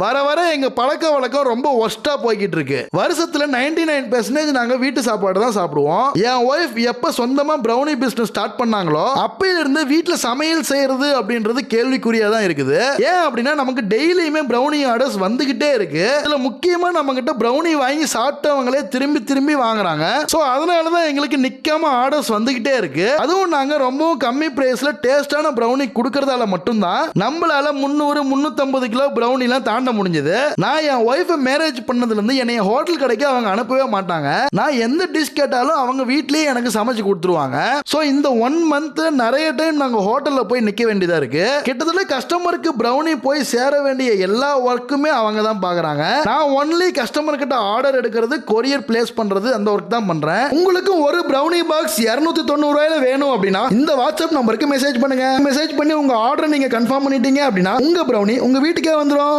வர வர எங்க பழக்க வழக்கம் ரொம்ப ஒஸ்டா போய்கிட்டு இருக்கு. வருஷத்துல 99% நாங்க வீட்டு சாப்பாடு தான் சாப்பிடுவோம். என் ஒய்ஃப் எப்ப சொந்தமா பிரௌனி பிசினஸ் ஸ்டார்ட் பண்ணாங்களோ அப்பையில இருந்து வீட்டுல சமையல் செய்யறது அப்படின்றது கேள்விக்குறியா தான் இருக்குது. ஏன் அப்படின்னா நமக்கு டெய்லியுமே பிரௌனி ஆர்டர்ஸ் வந்துகிட்டே இருக்கு. இதுல முக்கியமா நம்ம கிட்ட பிரௌனி வாங்கி சாப்பிட்டவங்களே திரும்பி திரும்பி வாங்குறாங்க. சோ அதனாலதான் எங்களுக்கு நிக்காம ஆர்டர்ஸ் வந்துகிட்டே இருக்கு. அதுவும் நாங்க ரொம்பவும் கம்மி பிரைஸ்ல டேஸ்டான பிரௌனி கொடுக்கறதால மட்டும்தான் நம்மளால 300-350 கிலோ பிரௌனி எல்லாம் தாண்ட முடிஞ்சது. நான் என் ஒய்ஃபை மேரேஜ் பண்ணதுல இருந்து என்னைய ஹோட்டல் கடைக்கு அவங்க அனுப்பவே மாட்டாங்க. நான் எந்த டிஷ் கேட்டாலும் அவங்க வீட்லயே எனக்கு சமைச்சு கொடுத்துருவாங்க. சோ இந்த 1 மந்த் நிறைய டைம் நாங்க ஹோட்டல்ல போய் நிக்க வேண்டியதா இருக்கு. கிட்டத்தட்ட கஸ்டமருக்கு பிரௌனி போய் சேர வேண்டிய எல்லா ஒர்க்குமே அவங்க தான் பாக்குறாங்க. நான் ஒன்லி கஸ்டமர் கிட்ட ஆர்டர் எடுக்கிறது, கொரியர் பிளேஸ் பண்றது, அந்த ஒர்க் தான் பண்றேன். உங்களுக்கு ஒரு பிரௌனி பாக்ஸ் 290 ரூபாயில வேணும் அப்படின்னா இந்த வாட்ஸ்அப் நம்பருக்கு மெசேஜ் பண்ணுங்க. மெசேஜ் பண்ணி உங்க ஆர்டர் நீங்க கன்ஃபார்ம் பண்ணிட்டீங்க அப்படின்னா உங்க பிரௌனி உங்க வீட்டுக்கே வந்துரும்.